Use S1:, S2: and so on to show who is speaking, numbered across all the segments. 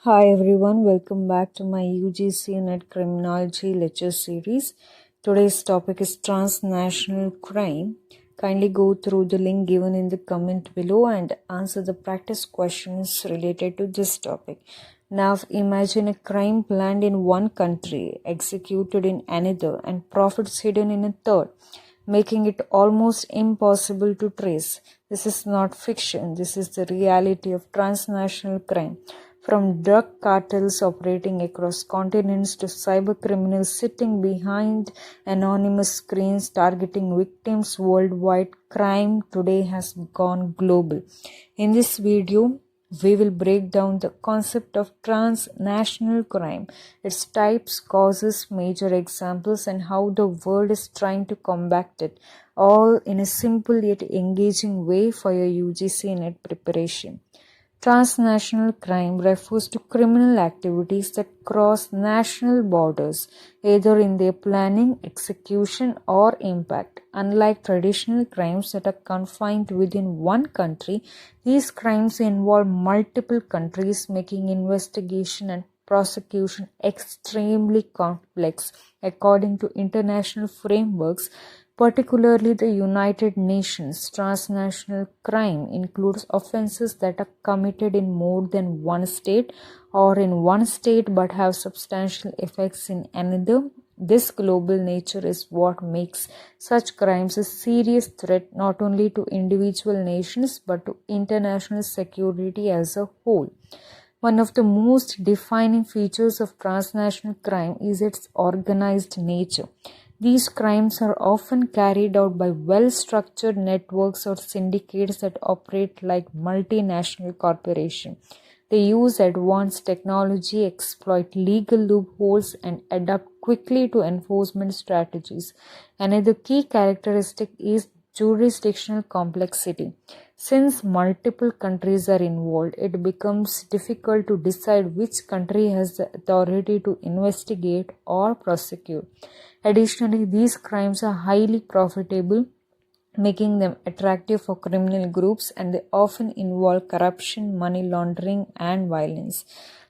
S1: Hi everyone, welcome back to my UGC NET Criminology lecture series. Today's topic is transnational crime. Kindly go through the link given in the comment below and answer the practice questions related to this topic. Now imagine a crime planned in one country, executed in another, and profits hidden in a third, making it almost impossible to trace. This is not fiction, this is the reality of transnational crime. From drug cartels operating across continents to cybercriminals sitting behind anonymous screens targeting victims worldwide, crime today has gone global. In this video, we will break down the concept of transnational crime, its types, causes, major examples, and how the world is trying to combat it, all in a simple yet engaging way for your UGC NET preparation. Transnational crime refers to criminal activities that cross national borders, either in their planning, execution, or impact. Unlike traditional crimes that are confined within one country, these crimes involve multiple countries, making investigation and prosecution extremely complex. According to international frameworks, particularly the United Nations, transnational crime includes offenses that are committed in more than one state or in one state but have substantial effects in another. This global nature is what makes such crimes a serious threat not only to individual nations but to international security as a whole. One of the most defining features of transnational crime is its organized nature. These crimes are often carried out by well-structured networks or syndicates that operate like multinational corporations. They use advanced technology, exploit legal loopholes, and adapt quickly to enforcement strategies. Another key characteristic is jurisdictional complexity. Since multiple countries are involved, it becomes difficult to decide which country has the authority to investigate or prosecute. Additionally, these crimes are highly profitable, making them attractive for criminal groups, and they often involve corruption, money laundering, and violence.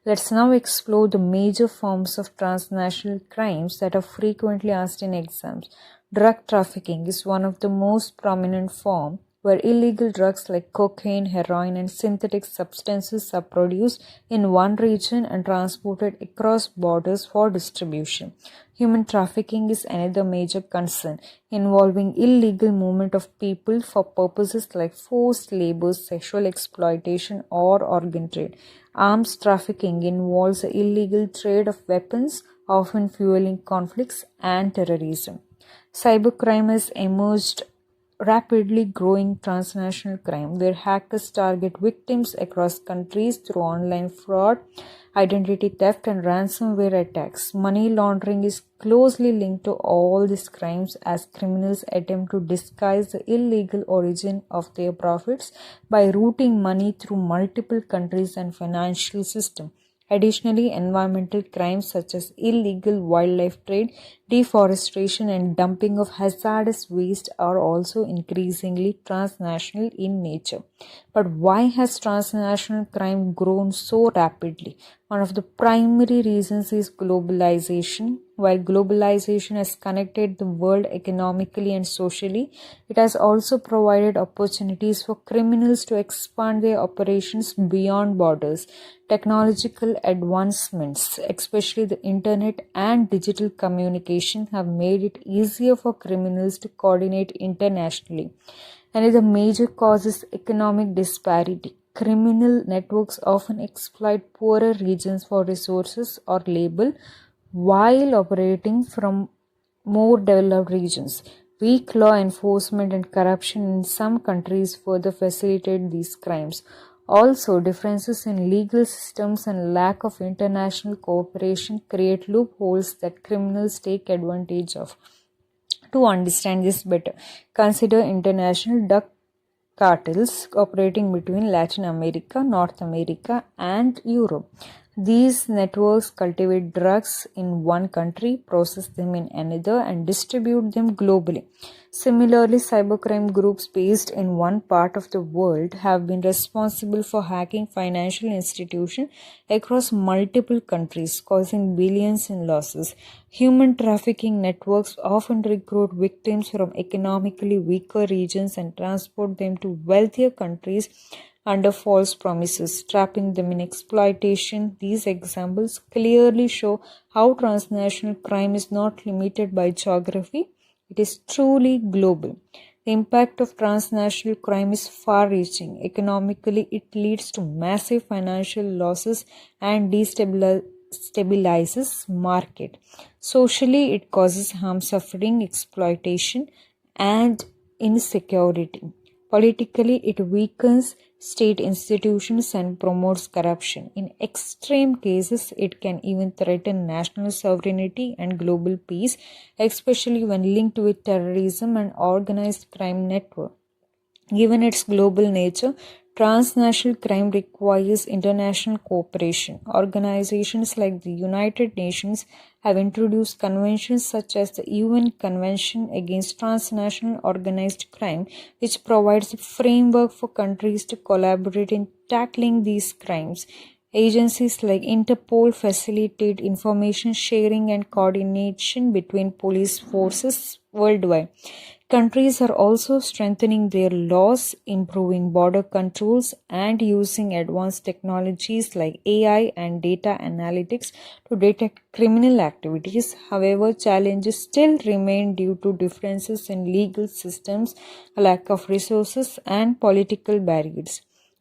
S1: Let's now explore the major forms of transnational crimes that are frequently asked in exams. Drug trafficking is one of the most prominent forms, where illegal drugs like cocaine, heroin, and synthetic substances are produced in one region and transported across borders for distribution. Human trafficking is another major concern, involving illegal movement of people for purposes like forced labor, sexual exploitation, or organ trade. Arms trafficking involves the illegal trade of weapons, often fueling conflicts and terrorism. Cybercrime has emerged rapidly growing transnational crime where hackers target victims across countries through online fraud, identity theft, and ransomware attacks. Money laundering is closely linked to all these crimes as criminals attempt to disguise the illegal origin of their profits by routing money through multiple countries and financial systems. Additionally, environmental crimes such as illegal wildlife trade, deforestation, and dumping of hazardous waste are also increasingly transnational in nature. But why has transnational crime grown so rapidly? One of the primary reasons is globalization. While globalization has connected the world economically and socially, it has also provided opportunities for criminals to expand their operations beyond borders. Technological advancements, especially the internet and digital communication, have made it easier for criminals to coordinate internationally. Another major cause is economic disparity. Criminal networks often exploit poorer regions for resources or labor while operating from more developed regions. Weak law enforcement and corruption in some countries further facilitate these crimes. Also, differences in legal systems and lack of international cooperation create loopholes that criminals take advantage of. To understand this better, consider international drug cartels operating between Latin America, North America, and Europe. These networks cultivate drugs in one country, process them in another, and distribute them globally. Similarly, cybercrime groups based in one part of the world have been responsible for hacking financial institutions across multiple countries, causing billions in losses. Human trafficking networks often recruit victims from economically weaker regions and transport them to wealthier countries under false promises, trapping them in exploitation. These examples clearly show how transnational crime is not limited by geography, it is truly global. The impact of transnational crime is far reaching. Economically, it leads to massive financial losses and destabilizes market. Socially, it causes harm, suffering, exploitation, and insecurity. Politically, it weakens state institutions and promotes corruption. In extreme cases, it can even threaten national sovereignty and global peace, especially when linked with terrorism and organized crime networks. Given its global nature, transnational crime requires international cooperation. Organizations like the United Nations have introduced conventions such as the UN Convention Against Transnational Organized Crime, which provides a framework for countries to collaborate in tackling these crimes. Agencies like Interpol facilitate information sharing and coordination between police forces worldwide. Countries are also strengthening their laws, improving border controls, and using advanced technologies like AI and data analytics to detect criminal activities. However, challenges still remain due to differences in legal systems, a lack of resources, and political barriers.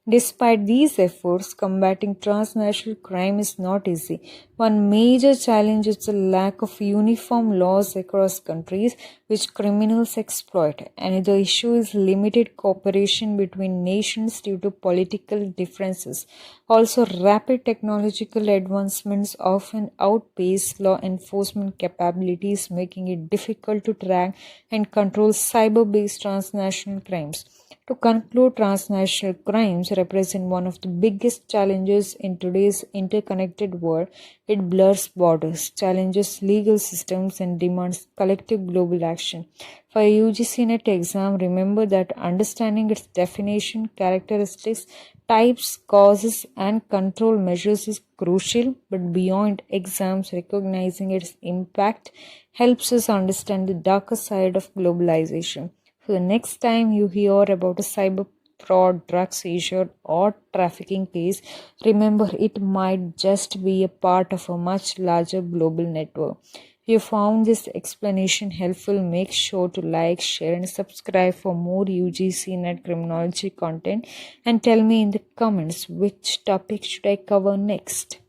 S1: Despite these efforts, combating transnational crime is not easy. One major challenge is the lack of uniform laws across countries, which criminals exploit. Another issue is limited cooperation between nations due to political differences. Also, rapid technological advancements often outpace law enforcement capabilities, making it difficult to track and control cyber-based transnational crimes. To conclude, transnational crimes represent one of the biggest challenges in today's interconnected world. It blurs borders, challenges legal systems, and demands collective global action. For a UGC NET exam, remember that understanding its definition, characteristics, types, causes, and control measures is crucial, but beyond exams, recognizing its impact helps us understand the darker side of globalization. So the next time you hear about a cyber fraud, drug seizure, or trafficking case, remember it might just be a part of a much larger global network. If you found this explanation helpful, make sure to like, share, and subscribe for more UGC NET Criminology content, and tell me in the comments which topic should I cover next.